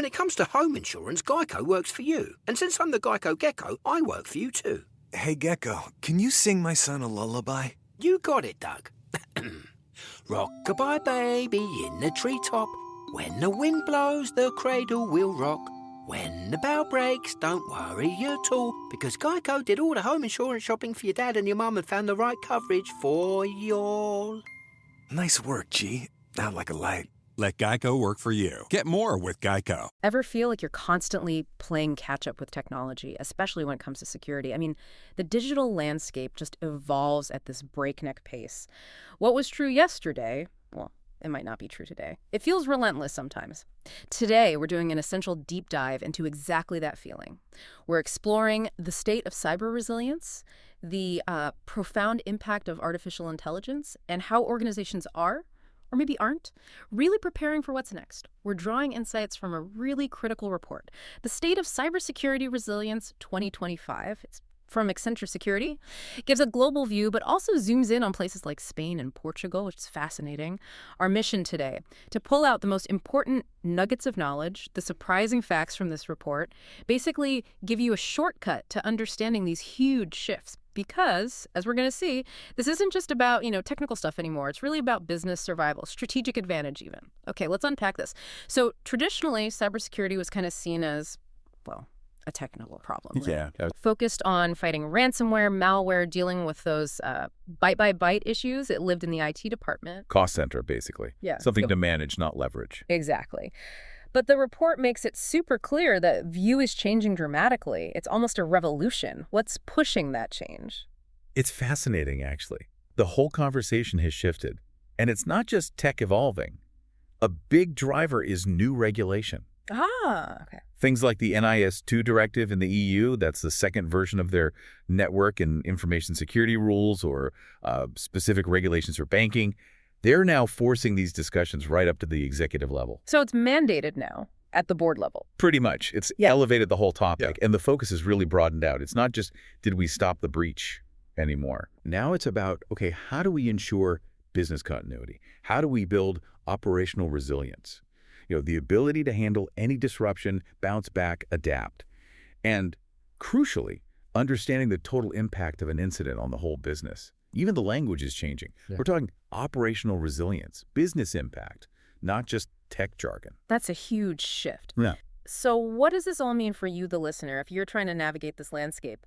When it comes to home insurance, Geico works for you. And since I'm the Geico Gecko, I work for you too. Hey, Gecko, can you sing my son a lullaby? You got it, Doug. Rock-a-bye, baby, in the treetop. When the wind blows, the cradle will rock. When the bough breaks, don't worry at all, because Geico did all the home insurance shopping for your dad and your mum and found the right coverage for you all. Nice work, G. Not like a light. Let Geico work for you. Get more with Geico. Ever feel like you're constantly playing catch-up with technology, especially when it comes to security? I mean, the digital landscape just evolves at this breakneck pace. What was true yesterday, well, it might not be true today. It feels relentless sometimes. Today, we're doing an essential deep dive into exactly that feeling. We're exploring the state of cyber resilience, the profound impact of artificial intelligence, and how organizations are, or maybe aren't, really preparing for what's next. We're drawing insights from a really critical report, the State of Cybersecurity Resilience 2025. It's from Accenture Security. It gives a global view, but also zooms in on places like Spain and Portugal, which is fascinating. Our mission today, to pull out the most important nuggets of knowledge, the surprising facts from this report, basically give you a shortcut to understanding these huge shifts. Because, as we're going to see, this isn't just about, technical stuff anymore. It's really about business survival, strategic advantage even. Okay, let's unpack this. So traditionally, cybersecurity was kind of seen as, well, a technical problem. Right? Yeah. Focused on fighting ransomware, malware, dealing with those byte-by-byte issues. It lived in the IT department. Cost center, basically. Yeah. Something to manage, not leverage. Exactly. But the report makes it super clear that view is changing dramatically. It's almost a revolution. What's pushing that change? It's fascinating, actually. The whole conversation has shifted. And it's not just tech evolving. A big driver is new regulation. Okay. Things like the NIS2 directive in the EU, that's the second version of their network and information security rules, or specific regulations for banking. They're now forcing these discussions right up to the executive level. So it's mandated now at the board level. Pretty much. It's elevated the whole topic, and the focus is really broadened out. It's not just, did we stop the breach anymore? Now it's about, okay, how do we ensure business continuity? How do we build operational resilience? The ability to handle any disruption, bounce back, adapt. And crucially, understanding the total impact of an incident on the whole business. Even the language is changing. Yeah. We're talking operational resilience, business impact, not just tech jargon. That's a huge shift. Yeah. So what does this all mean for you, the listener, if you're trying to navigate this landscape?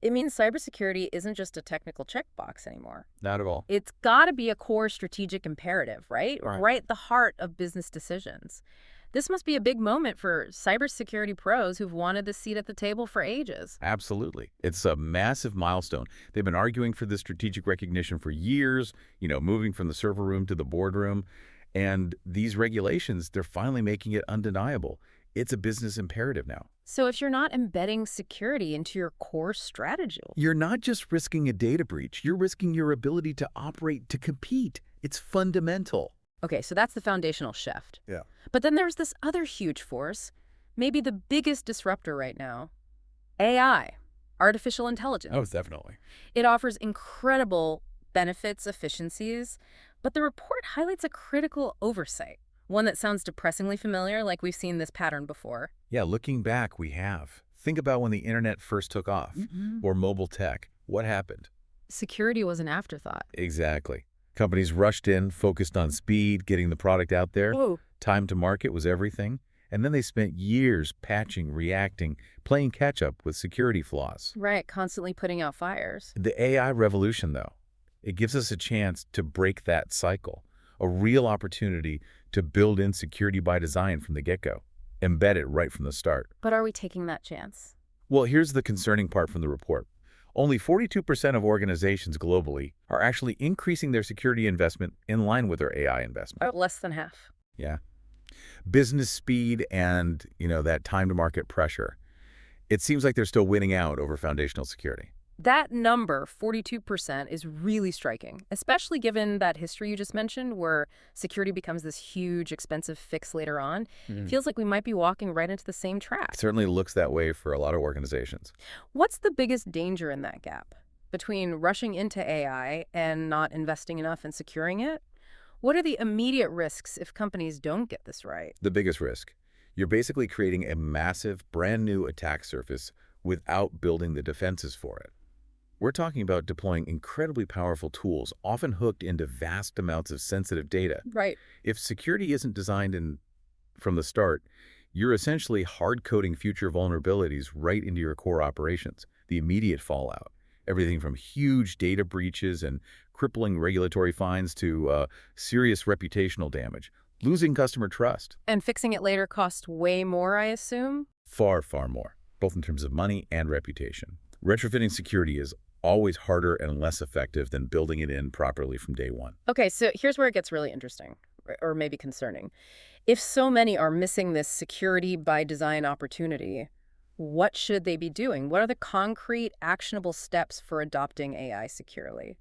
It means cybersecurity isn't just a technical checkbox anymore. Not at all. It's got to be a core strategic imperative, right? Right at the heart of business decisions. This must be a big moment for cybersecurity pros who've wanted this seat at the table for ages. Absolutely. It's a massive milestone. They've been arguing for this strategic recognition for years, moving from the server room to the boardroom. And these regulations, they're finally making it undeniable. It's a business imperative now. So if you're not embedding security into your core strategy, you're not just risking a data breach. You're risking your ability to operate, to compete. It's fundamental. Okay, so that's the foundational shift. Yeah. But then there's this other huge force, maybe the biggest disruptor right now, AI, artificial intelligence. Oh, definitely. It offers incredible benefits, efficiencies, but the report highlights a critical oversight. One that sounds depressingly familiar, like we've seen this pattern before. Yeah, looking back, we have. Think about when the internet first took off, or mobile tech. What happened? Security was an afterthought. Exactly. Companies rushed in, focused on speed, getting the product out there. Whoa. Time to market was everything. And then they spent years patching, reacting, playing catch-up with security flaws. Right, constantly putting out fires. The AI revolution, though, it gives us a chance to break that cycle, a real opportunity to build in security by design from the get-go, embed it right from the start. But are we taking that chance? Well, here's the concerning part from the report. Only 42% of organizations globally are actually increasing their security investment in line with their AI investment. Oh, less than half. Yeah. Business speed and, that time to market pressure. It seems like they're still winning out over foundational security. That number, 42%, is really striking, especially given that history you just mentioned where security becomes this huge, expensive fix later on. Feels like we might be walking right into the same trap. It certainly looks that way for a lot of organizations. What's the biggest danger in that gap between rushing into AI and not investing enough in securing it? What are the immediate risks if companies don't get this right? The biggest risk, You're basically creating a massive, brand new attack surface without building the defenses for it. We're talking about deploying incredibly powerful tools, often hooked into vast amounts of sensitive data. Right. If security isn't designed in from the start, you're essentially hard-coding future vulnerabilities right into your core operations, the immediate fallout. Everything from huge data breaches and crippling regulatory fines to serious reputational damage, losing customer trust. And fixing it later costs way more, I assume? Far, far more, both in terms of money and reputation. Retrofitting security is always harder and less effective than building it in properly from day one. Okay, so here's where it gets really interesting, or maybe concerning. If so many are missing this security by design opportunity, what should they be doing? What are the concrete, actionable steps for adopting AI securely?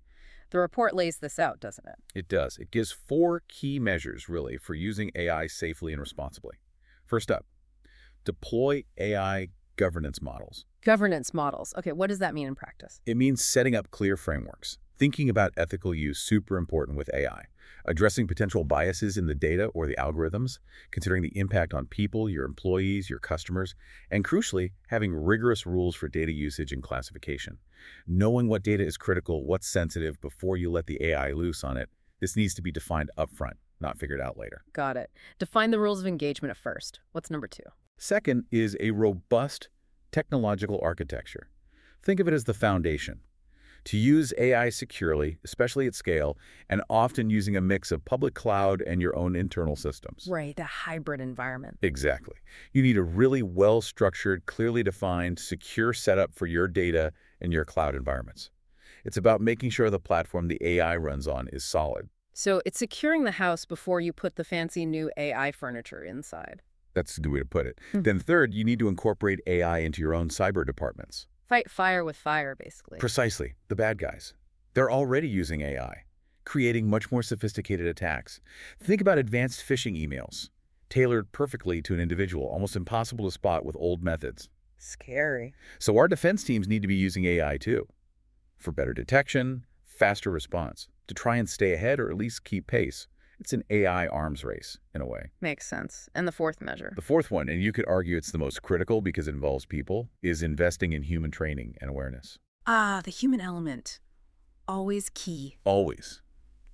The report lays this out, doesn't it? It does. It gives 4 key measures, really, for using AI safely and responsibly. First up, deploy AI governance models. Governance models. Okay, what does that mean in practice? It means setting up clear frameworks. Thinking about ethical use, super important with AI. Addressing potential biases in the data or the algorithms, considering the impact on people, your employees, your customers, and crucially, having rigorous rules for data usage and classification. Knowing what data is critical, what's sensitive before you let the AI loose on it, this needs to be defined upfront, not figured out later. Got it. Define the rules of engagement at first. What's number 2? Second is a robust technological architecture. Think of it as the foundation. To use AI securely, especially at scale, and often using a mix of public cloud and your own internal systems. Right, a hybrid environment. Exactly. You need a really well-structured, clearly defined, secure setup for your data and your cloud environments. It's about making sure the platform the AI runs on is solid. So it's securing the house before you put the fancy new AI furniture inside. That's a good way to put it. Then third, you need to incorporate AI into your own cyber departments. Fight fire with fire, basically. Precisely, the bad guys. They're already using AI, creating much more sophisticated attacks. Think about advanced phishing emails, tailored perfectly to an individual, almost impossible to spot with old methods. Scary. So our defense teams need to be using AI too, for better detection, faster response, to try and stay ahead or at least keep pace. It's an AI arms race, in a way. Makes sense. And the 4th measure? The 4th one, and you could argue it's the most critical because it involves people, is investing in human training and awareness. Ah, the human element. Always key. Always.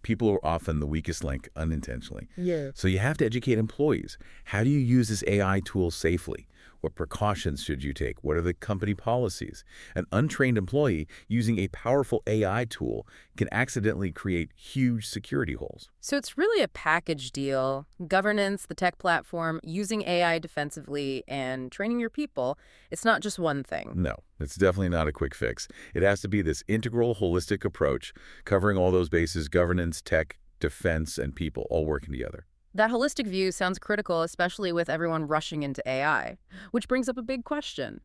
People are often the weakest link unintentionally. Yeah. So you have to educate employees. How do you use this AI tool safely? What precautions should you take? What are the company policies? An untrained employee using a powerful AI tool can accidentally create huge security holes. So it's really a package deal. Governance, the tech platform, using AI defensively, and training your people. It's not just one thing. No, it's definitely not a quick fix. It has to be this integral, holistic approach, covering all those bases: governance, tech, defense, and people, all working together. That holistic view sounds critical, especially with everyone rushing into AI, which brings up a big question.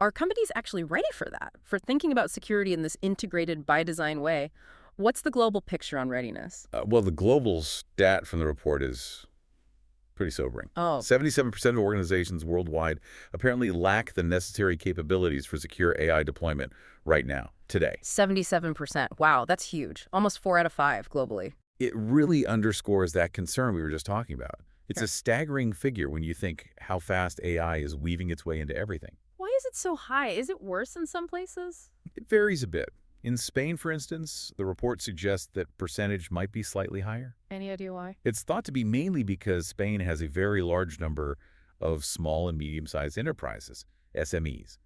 Are companies actually ready for that? For thinking about security in this integrated by design way? What's the global picture on readiness? Well, the global stat from the report is pretty sobering. Oh. 77% of organizations worldwide apparently lack the necessary capabilities for secure AI deployment right now, today. 77%. Wow, that's huge. Almost 4 out of 5 globally. It really underscores that concern we were just talking about. It's Sure. a staggering figure when you think how fast AI is weaving its way into everything. Why is it so high? Is it worse in some places? It varies a bit. In Spain, for instance, the report suggests that percentage might be slightly higher. Any idea why? It's thought to be mainly because Spain has a very large number of small and medium-sized enterprises, SMEs.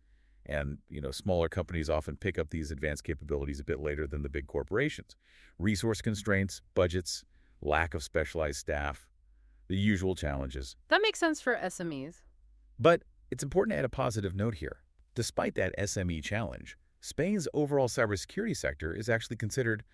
And, smaller companies often pick up these advanced capabilities a bit later than the big corporations. Resource constraints, budgets, lack of specialized staff, the usual challenges. That makes sense for SMEs. But it's important to add a positive note here. Despite that SME challenge, Spain's overall cybersecurity sector is actually considered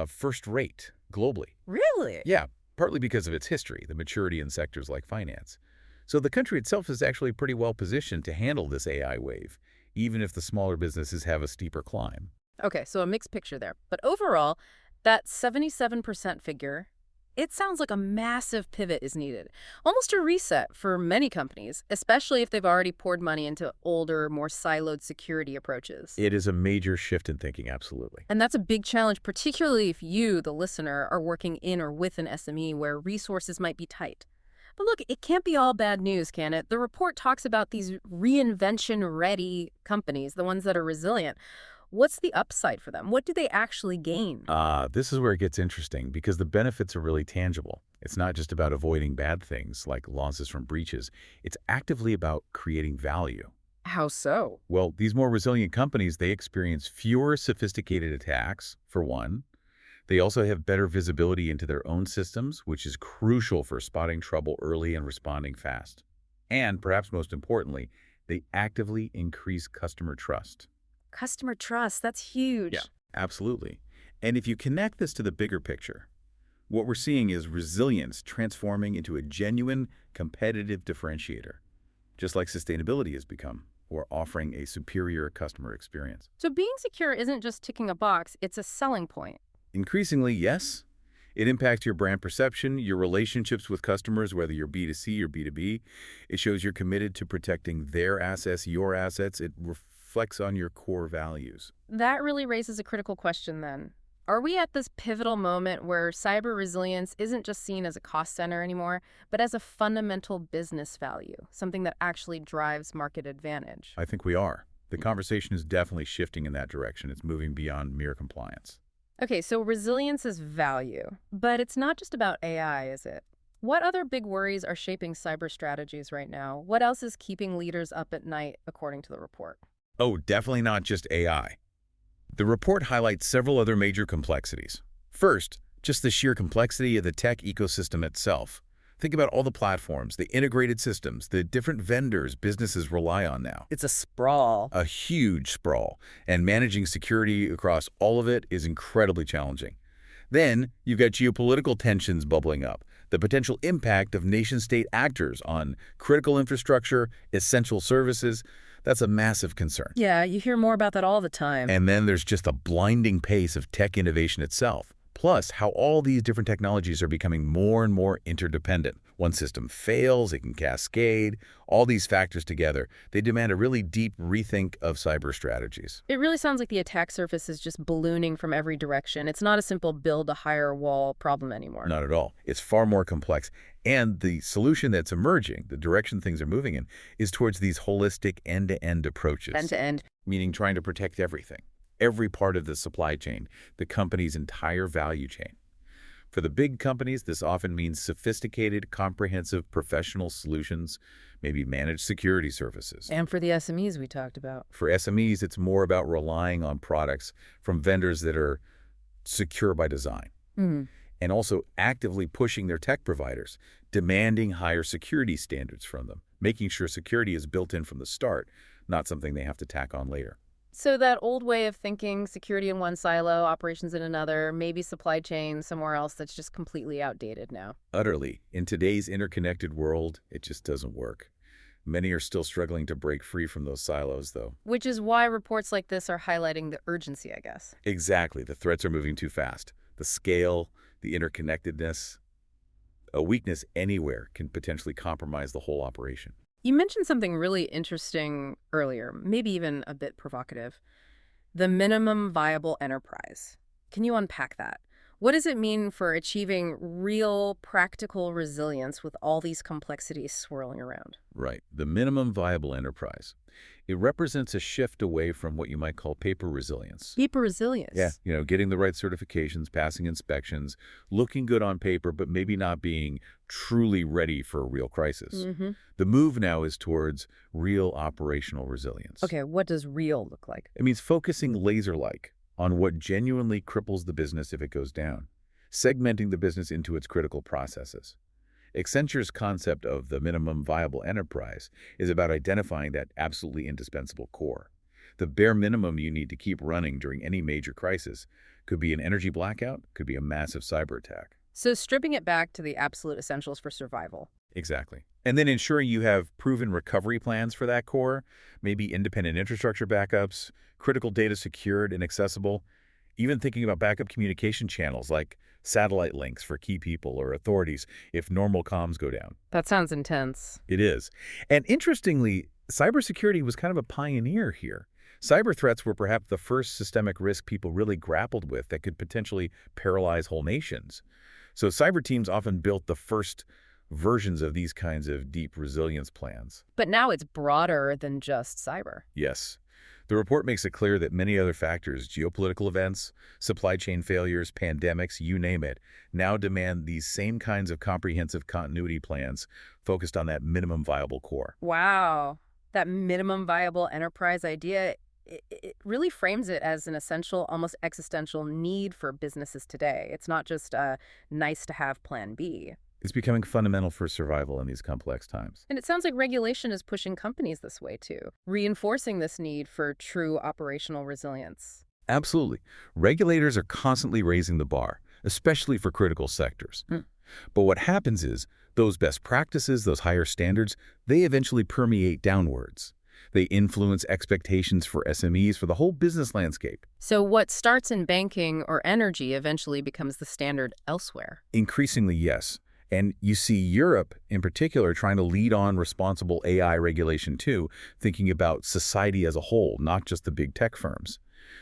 first-rate globally. Really? Yeah, partly because of its history, the maturity in sectors like finance. So the country itself is actually pretty well positioned to handle this AI wave, even if the smaller businesses have a steeper climb. Okay, so a mixed picture there. But overall, that 77% figure, it sounds like a massive pivot is needed. Almost a reset for many companies, especially if they've already poured money into older, more siloed security approaches. It is a major shift in thinking, absolutely. And that's a big challenge, particularly if you, the listener, are working in or with an SME where resources might be tight. But look, it can't be all bad news, can it? The report talks about these reinvention-ready companies, the ones that are resilient. What's the upside for them? What do they actually gain? This is where it gets interesting because the benefits are really tangible. It's not just about avoiding bad things like losses from breaches. It's actively about creating value. How so? Well, these more resilient companies, they experience fewer sophisticated attacks, for one. They also have better visibility into their own systems, which is crucial for spotting trouble early and responding fast. And perhaps most importantly, they actively increase customer trust. Customer trust, that's huge. Yeah, absolutely. And if you connect this to the bigger picture, what we're seeing is resilience transforming into a genuine competitive differentiator, just like sustainability has become, or offering a superior customer experience. So being secure isn't just ticking a box, it's a selling point. Increasingly, yes. It impacts your brand perception, your relationships with customers, whether you're B2C or B2B. It shows you're committed to protecting their assets, your assets. It reflects on your core values. That really raises a critical question then. Are we at this pivotal moment where cyber resilience isn't just seen as a cost center anymore, but as a fundamental business value, something that actually drives market advantage? I think we are. The conversation is definitely shifting in that direction. It's moving beyond mere compliance. Okay, so resilience is value, but it's not just about AI, is it? What other big worries are shaping cyber strategies right now? What else is keeping leaders up at night, according to the report? Oh, definitely not just AI. The report highlights several other major complexities. First, just the sheer complexity of the tech ecosystem itself. Think about all the platforms, the integrated systems, the different vendors businesses rely on now. It's a sprawl. A huge sprawl, and managing security across all of it is incredibly challenging. Then, you've got geopolitical tensions bubbling up, the potential impact of nation-state actors on critical infrastructure, essential services. That's a massive concern. Yeah, you hear more about that all the time. And then there's just the blinding pace of tech innovation itself. Plus, how all these different technologies are becoming more and more interdependent. One system fails, it can cascade. All these factors together, they demand a really deep rethink of cyber strategies. It really sounds like the attack surface is just ballooning from every direction. It's not a simple build a higher wall problem anymore. Not at all. It's far more complex. And the solution that's emerging, the direction things are moving in, is towards these holistic end-to-end approaches. End-to-end. Meaning trying to protect everything. Every part of the supply chain, the company's entire value chain. For the big companies, this often means sophisticated, comprehensive professional solutions, maybe managed security services. And for the SMEs we talked about. For SMEs, it's more about relying on products from vendors that are secure by design. And also actively pushing their tech providers, demanding higher security standards from them, making sure security is built in from the start, not something they have to tack on later. So that old way of thinking, security in one silo, operations in another, maybe supply chain somewhere else, that's just completely outdated now. Utterly. In today's interconnected world, it just doesn't work. Many are still struggling to break free from those silos, though. Which is why reports like this are highlighting the urgency, I guess. Exactly. The threats are moving too fast. The scale, the interconnectedness, a weakness anywhere can potentially compromise the whole operation. You mentioned something really interesting earlier, maybe even a bit provocative. The minimum viable enterprise. Can you unpack that? What does it mean for achieving real, practical resilience with all these complexities swirling around? Right. The minimum viable enterprise. It represents a shift away from what you might call paper resilience. Paper resilience? Yeah. Getting the right certifications, passing inspections, looking good on paper, but maybe not being truly ready for a real crisis. The move now is towards real operational resilience. Okay, what does real look like? It means focusing laser-like on what genuinely cripples the business if it goes down, segmenting the business into its critical processes. Accenture's concept of the minimum viable enterprise is about identifying that absolutely indispensable core. The bare minimum you need to keep running during any major crisis could be an energy blackout, could be a massive cyber attack. So stripping it back to the absolute essentials for survival. Exactly. And then ensuring you have proven recovery plans for that core, maybe independent infrastructure backups, critical data secured and accessible, even thinking about backup communication channels like satellite links for key people or authorities if normal comms go down. That sounds intense. It is. And interestingly, cybersecurity was kind of a pioneer here. Cyber threats were perhaps the first systemic risk people really grappled with that could potentially paralyze whole nations. So cyber teams often built the first versions of these kinds of deep resilience plans. But now it's broader than just cyber. Yes. The report makes it clear that many other factors, geopolitical events, supply chain failures, pandemics, you name it, now demand these same kinds of comprehensive continuity plans focused on that minimum viable core. Wow. That minimum viable enterprise idea, it really frames it as an essential, almost existential need for businesses today. It's not just a nice-to-have plan B. It's becoming fundamental for survival in these complex times. And it sounds like regulation is pushing companies this way, too, reinforcing this need for true operational resilience. Absolutely. Regulators are constantly raising the bar, especially for critical sectors. But what happens is, those best practices, those higher standards, they eventually permeate downwards. They influence expectations for SMEs, for the whole business landscape. So what starts in banking or energy eventually becomes the standard elsewhere. Increasingly, yes. And you see Europe, in particular, trying to lead on responsible AI regulation too, thinking about society as a whole, not just the big tech firms.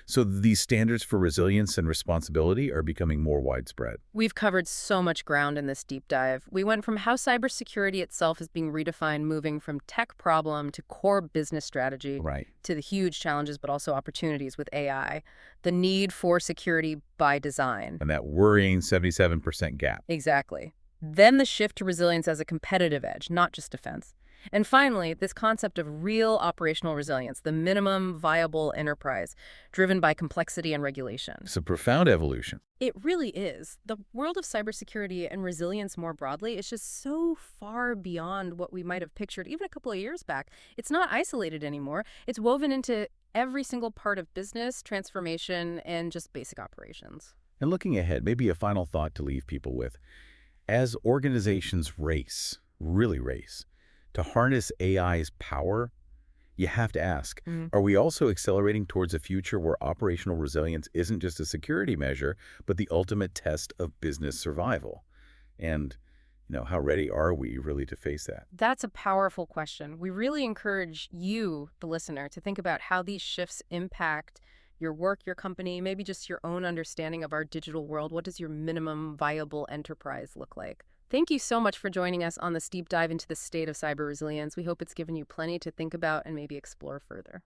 So these standards for resilience and responsibility are becoming more widespread. We've covered so much ground in this deep dive. We went from how cybersecurity itself is being redefined, moving from tech problem to core business strategy, Right. to the huge challenges but also opportunities with AI, the need for security by design. And that worrying 77% gap. Exactly. Then the shift to resilience as a competitive edge, not just defense. And finally, this concept of real operational resilience, the minimum viable enterprise, driven by complexity and regulation. It's a profound evolution. It really is. The world of cybersecurity and resilience more broadly is just so far beyond what we might have pictured even a couple of years back. It's not isolated anymore. It's woven into every single part of business, transformation, and just basic operations. And looking ahead, maybe a final thought to leave people with. As organizations really race, to harness AI's power, you have to ask, are we also accelerating towards a future where operational resilience isn't just a security measure, but the ultimate test of business survival? And, how ready are we really to face that? That's a powerful question. We really encourage you, the listener, to think about how these shifts impact your work, your company, maybe just your own understanding of our digital world. What does your minimum viable enterprise look like? Thank you so much for joining us on this deep dive into the state of cyber resilience. We hope it's given you plenty to think about and maybe explore further.